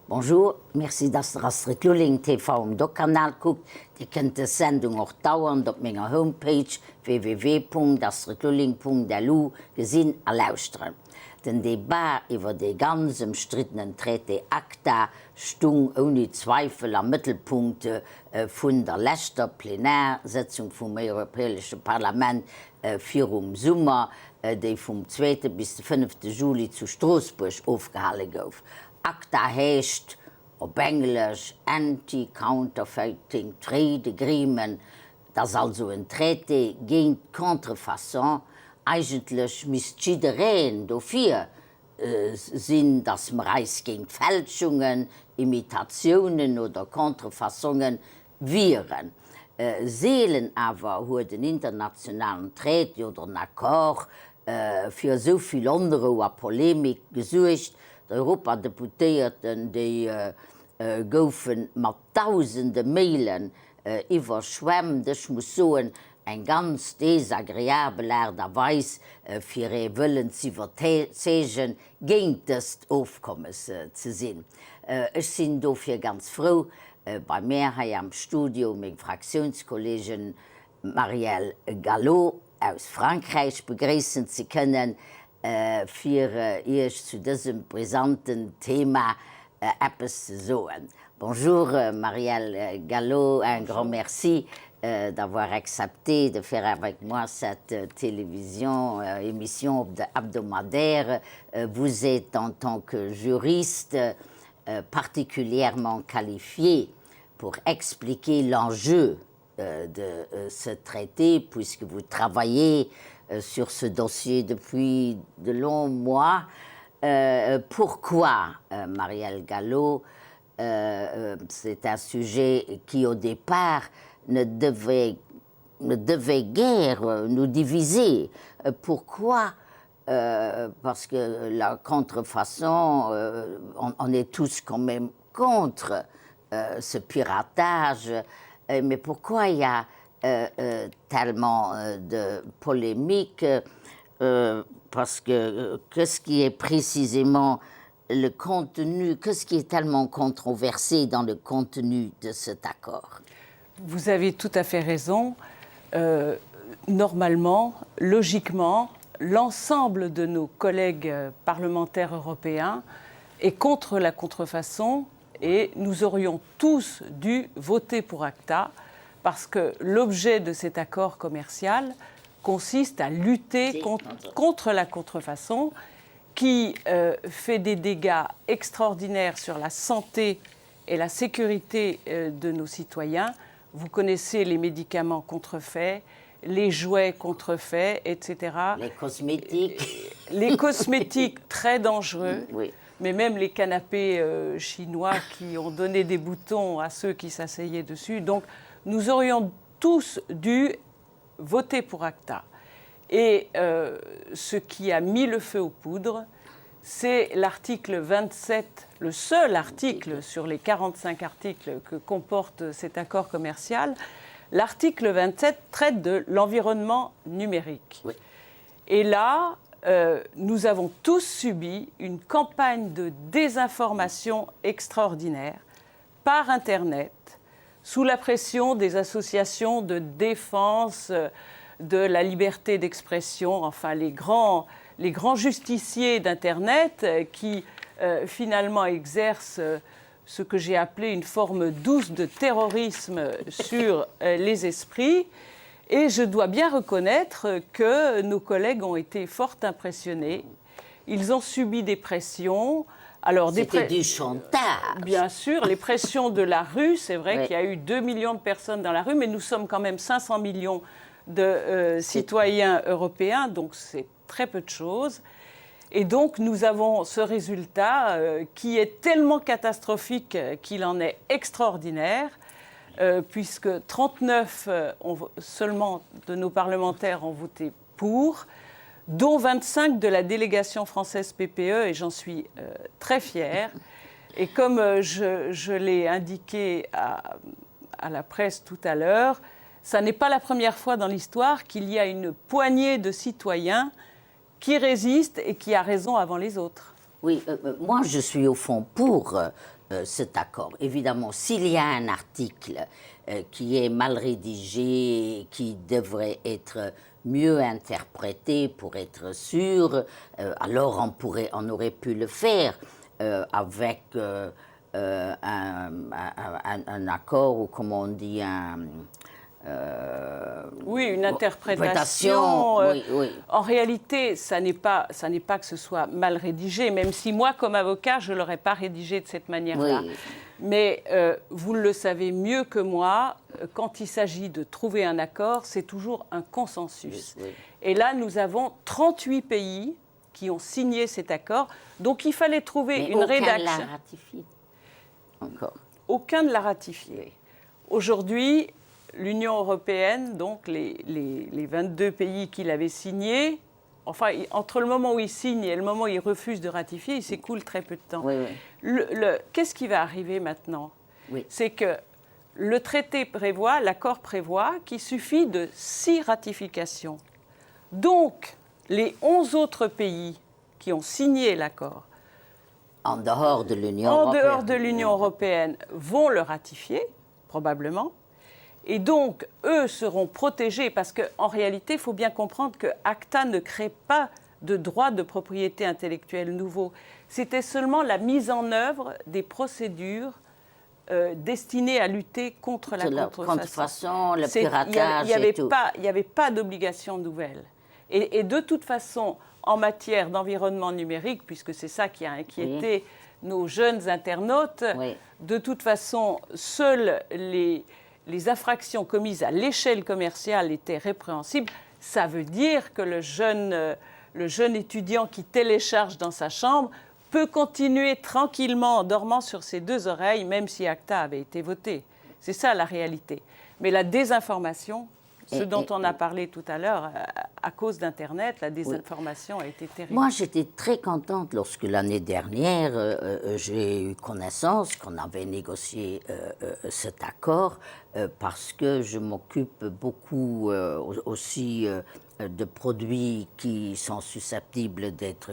Bonjour, merci, dass ihr das Recruiting TV im Doc-Kanal guckt. Ihr könnt die Sendung auch dauernd auf meiner Homepage www.dasrecruiting.delu gesehen und lauschen. Den Debat über den ganz umstrittenen Traité ACTA stand ohne Zweifel am Mittelpunkt von der letzten Plenarsitzung vom Europäischen Parlament für Sommer, die vom 2. bis 5. Juli zu Straßburg aufgehalten wurde. ACTA heißt auf Englisch Anti-Counterfeiting Trade Agreement. Das ist also ein Traité gegen Contrefaçon. Eigentlich müsste jeder dafür sein, dass man Reis gegen Fälschungen, Imitationen oder Contrefaçungen wehren. Seelen aber hat den internationalen Traité oder einen Akkord für so viel andere Polemik gesucht. Die Europadeputierten die goufen mit tausenden Mailen überschwemmt. Ich muss sagen, ein ganz desagréable Weise für ihre Willen zu überzeugen, gegen das Aufkommen zu sehen. Ich bin dafür ganz froh, bei mir hier am Studio meine Fraktionskollegin Marielle Gallo aus Frankreich begrüßen zu können, für euch zu diesem brisanten Thema etwas zu sagen. Bonjour Marielle Gallo, un grand merci d'avoir accepté de faire avec moi cette télévision, émission hebdomadaire. Vous êtes en tant que juriste particulièrement qualifié pour expliquer l'enjeu de ce traité, puisque vous travaillez sur ce dossier depuis de longs mois. Pourquoi, Marielle Gallo, c'est un sujet qui, au départ, ne devait guère nous diviser. Pourquoi? Parce que la contrefaçon, on est tous quand même contre ce piratage. Mais pourquoi il y a tellement de polémiques? Parce que qu'est-ce qui est précisément le contenu, qu'est-ce qui est tellement controversé dans le contenu de cet accord? Vous avez tout à fait raison. Normalement, logiquement, l'ensemble de nos collègues parlementaires européens est contre la contrefaçon et nous aurions tous dû voter pour ACTA parce que l'objet de cet accord commercial consiste à lutter contre la contrefaçon qui fait des dégâts extraordinaires sur la santé et la sécurité de nos citoyens. Vous connaissez les médicaments contrefaits, les jouets contrefaits, etc. Les cosmétiques. Les cosmétiques très dangereux, oui. Mais même les canapés chinois qui ont donné des boutons à ceux qui s'asseyaient dessus. Donc nous aurions tous dû voter pour ACTA. Et ce qui a mis le feu aux poudres, c'est l'article 27, le seul article sur les 45 articles que comporte cet accord commercial. L'article 27 traite de l'environnement numérique. Oui. Et là, nous avons tous subi une campagne de désinformation extraordinaire par Internet, sous la pression des associations de défense de la liberté d'expression, enfin les grands justiciers d'Internet qui finalement exercent ce que j'ai appelé une forme douce de terrorisme sur les esprits. Et je dois bien reconnaître que nos collègues ont été fort impressionnés. Ils ont subi des pressions. Alors, c'était du chantage. Bien sûr, les pressions de la rue. C'est vrai qu'il y a eu 2 millions de personnes dans la rue, mais nous sommes quand même 500 millions de citoyens européens, donc c'est très peu de choses. Et donc, nous avons ce résultat qui est tellement catastrophique qu'il en est extraordinaire, puisque 39 seulement de nos parlementaires ont voté pour, dont 25 de la délégation française PPE, et j'en suis très fière. Et comme je l'ai indiqué à la presse tout à l'heure, ça n'est pas la première fois dans l'histoire qu'il y a une poignée de citoyens qui résiste et qui a raison avant les autres. Oui, moi je suis au fond pour cet accord. Évidemment, s'il y a un article qui est mal rédigé, qui devrait être mieux interprété pour être sûr, alors on aurait pu le faire avec un accord, ou comment on dit, oui, une interprétation. Oui, oui. En réalité, ça n'est pas que ce soit mal rédigé, même si moi, comme avocat, je ne l'aurais pas rédigé de cette manière-là. Oui. Mais vous le savez mieux que moi, quand il s'agit de trouver un accord, c'est toujours un consensus. Oui, oui. Et là, nous avons 38 pays qui ont signé cet accord, donc il fallait trouver une rédaction. Aucun l'a ratifié encore. Aucun ne l'a ratifié. Aujourd'hui, l'Union européenne, donc les 22 pays qui l'avaient signé, enfin, entre le moment où ils signent et le moment où ils refusent de ratifier, il s'écoule très peu de temps. Oui, oui. Qu'est-ce qui va arriver maintenant? Oui. C'est que le traité prévoit, l'accord prévoit qu'il suffit de 6 ratifications. Donc, les 11 autres pays qui ont signé l'accord, En dehors de l'Union en européenne. dehors de l'Union européenne, vont le ratifier, probablement. Et donc, eux seront protégés parce qu'en réalité, il faut bien comprendre que ACTA ne crée pas de droit de propriété intellectuelle nouveau. C'était seulement la mise en œuvre des procédures destinées à lutter contre la contrefaçon, le piratage et tout. Il n'y avait pas d'obligation nouvelle. Et de toute façon, en matière d'environnement numérique, puisque c'est ça qui a inquiété nos jeunes internautes, de toute façon, seules les infractions commises à l'échelle commerciale étaient répréhensibles. Ça veut dire que le jeune étudiant qui télécharge dans sa chambre peut continuer tranquillement en dormant sur ses 2 oreilles, même si ACTA avait été voté. C'est ça la réalité. Mais la désinformation, ce dont on a parlé tout à l'heure, à cause d'Internet, la désinformation a été terrible. Moi, j'étais très contente lorsque l'année dernière, j'ai eu connaissance qu'on avait négocié cet accord, parce que je m'occupe beaucoup aussi de produits qui sont susceptibles d'être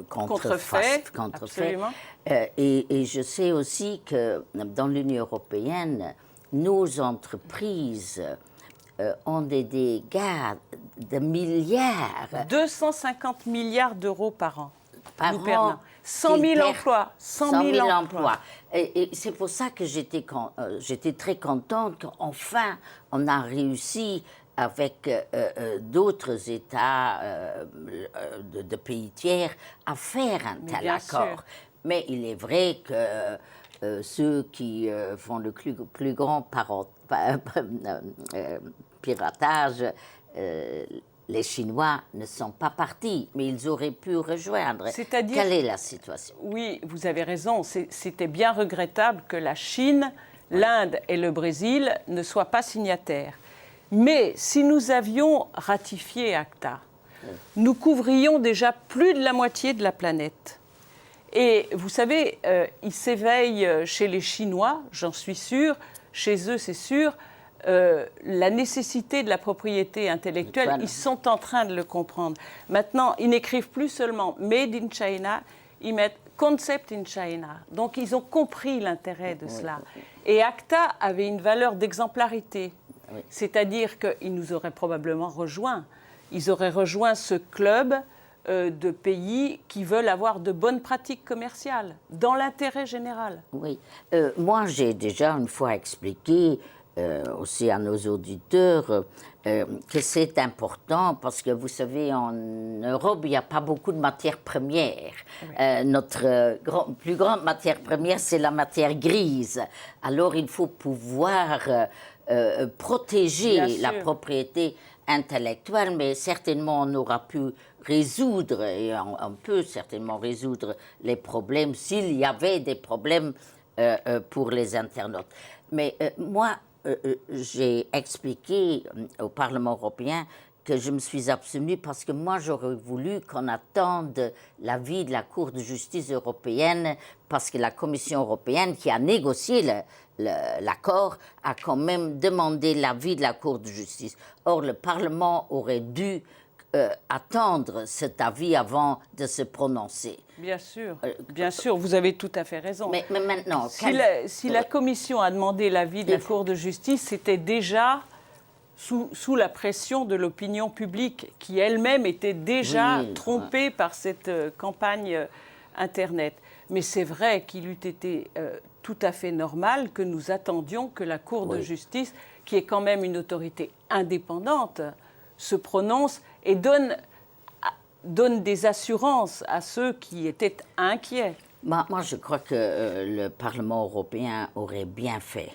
contrefaits. Et je sais aussi que dans l'Union européenne, nos entreprises ont des dégâts de milliards. 250 milliards d'euros par an. Par an. 100 000 emplois. 100 000 emplois. Et c'est pour ça que j'étais très contente qu'enfin on a réussi avec d'autres États de pays tiers à faire un tel accord. Sûr. Mais il est vrai que ceux qui font le plus grand piratage, les Chinois ne sont pas partis, mais ils auraient pu rejoindre. C'est-à-dire, quelle est la situation? Oui, vous avez raison. C'était bien regrettable que la Chine, l'Inde et le Brésil ne soient pas signataires. Mais si nous avions ratifié ACTA, nous couvrions déjà plus de la moitié de la planète. Et vous savez, il s'éveille chez les Chinois, j'en suis sûre, chez eux c'est sûr, la nécessité de la propriété intellectuelle, voilà. Ils sont en train de le comprendre. Maintenant, ils n'écrivent plus seulement « Made in China », ils mettent « Concept in China ». Donc, ils ont compris l'intérêt de cela. Et ACTA avait une valeur d'exemplarité, c'est-à-dire qu'ils nous auraient probablement rejoints. Ils auraient rejoint ce club de pays qui veulent avoir de bonnes pratiques commerciales, dans l'intérêt général. Oui. Moi, j'ai déjà une fois expliqué aussi à nos auditeurs que c'est important parce que, vous savez, en Europe, il n'y a pas beaucoup de matières premières. Notre plus grande matière première, c'est la matière grise. Alors, il faut pouvoir protéger la propriété intellectuelle, mais certainement on aura pu résoudre, et on peut certainement résoudre les problèmes s'il y avait des problèmes pour les internautes. Mais moi, j'ai expliqué au Parlement européen que je me suis abstenue parce que moi, j'aurais voulu qu'on attende l'avis de la Cour de justice européenne parce que la Commission européenne qui a négocié l'accord a quand même demandé l'avis de la Cour de justice. Or, le Parlement aurait dû attendre cet avis avant de se prononcer. Bien sûr, vous avez tout à fait raison. Mais maintenant... Si la Commission a demandé l'avis de la Cour de justice, c'était déjà sous la pression de l'opinion publique, qui elle-même était déjà trompée par cette campagne Internet. Mais c'est vrai qu'il eût été tout à fait normal que nous attendions que la Cour de justice, qui est quand même une autorité indépendante, se prononce et donne des assurances à ceux qui étaient inquiets. Moi, je crois que le Parlement européen aurait bien fait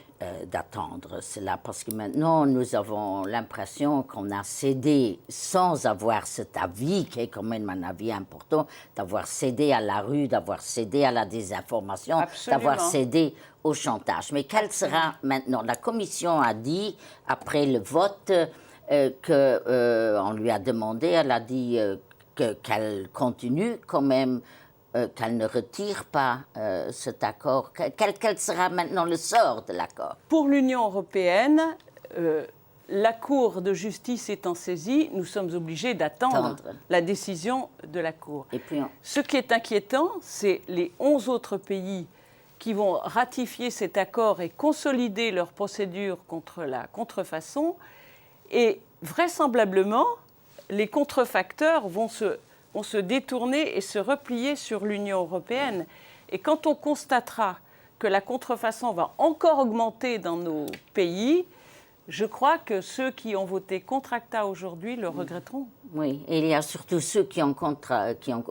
d'attendre cela, parce que maintenant, nous avons l'impression qu'on a cédé, sans avoir cet avis, qui est quand même un avis important, d'avoir cédé à la rue, d'avoir cédé à la désinformation, d'avoir cédé au chantage. Mais quel sera maintenant? La Commission a dit, après le vote, qu'on lui a demandé, elle a dit qu'elle continue quand même, qu'elle ne retire pas cet accord. Quel sera maintenant le sort de l'accord? Pour l'Union européenne, la Cour de justice étant saisie, nous sommes obligés d'attendre la décision de la Cour. Et puis Ce qui est inquiétant, c'est les 11 autres pays qui vont ratifier cet accord et consolider leur procédure contre la contrefaçon. Et vraisemblablement, les contrefacteurs vont se détourner et se replier sur l'Union européenne. Et quand on constatera que la contrefaçon va encore augmenter dans nos pays, je crois que ceux qui ont voté contre ACTA aujourd'hui le regretteront. Oui, et il y a surtout ceux qui ont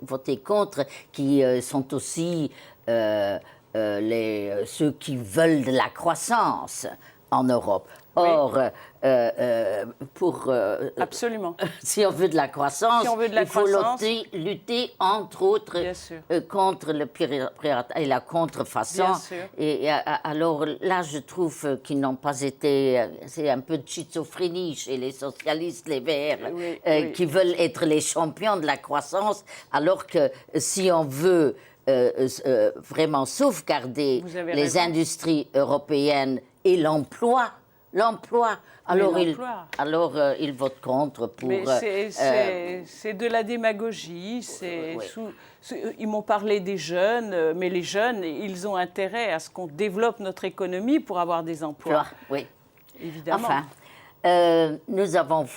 voté contre, qui sont aussi ceux qui veulent de la croissance en Europe. Or, absolument. Si on veut de la croissance, il faut lutter entre autres contre le piratage et la contrefaçon. Et alors là, je trouve qu'ils n'ont pas été... C'est un peu de schizophrénie chez les socialistes, les Verts, qui veulent être les champions de la croissance, alors que si on veut vraiment sauvegarder les industries européennes et l'emploi, alors ils votent contre pour... Mais c'est de la démagogie. Ils m'ont parlé des jeunes, mais les jeunes, ils ont intérêt à ce qu'on développe notre économie pour avoir des emplois. Oui. Évidemment. Enfin, nous avons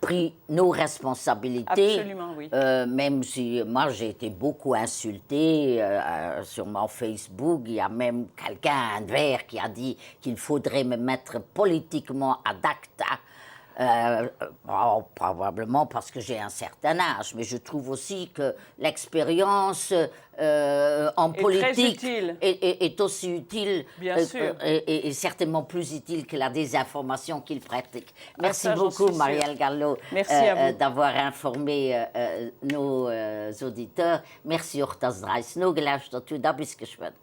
pris nos responsabilités. Absolument, oui. Même si moi j'ai été beaucoup insultée sur mon Facebook, il y a même quelqu'un, un vert, qui a dit qu'il faudrait me mettre politiquement ad acta. Probablement parce que j'ai un certain âge, mais je trouve aussi que l'expérience en politique est aussi utile et certainement plus utile que la désinformation qu'il pratique. Merci beaucoup, Marielle Gallo, d'avoir informé nos auditeurs. Merci auch, dass ihr no geluisterd habt. Dat is geschwet.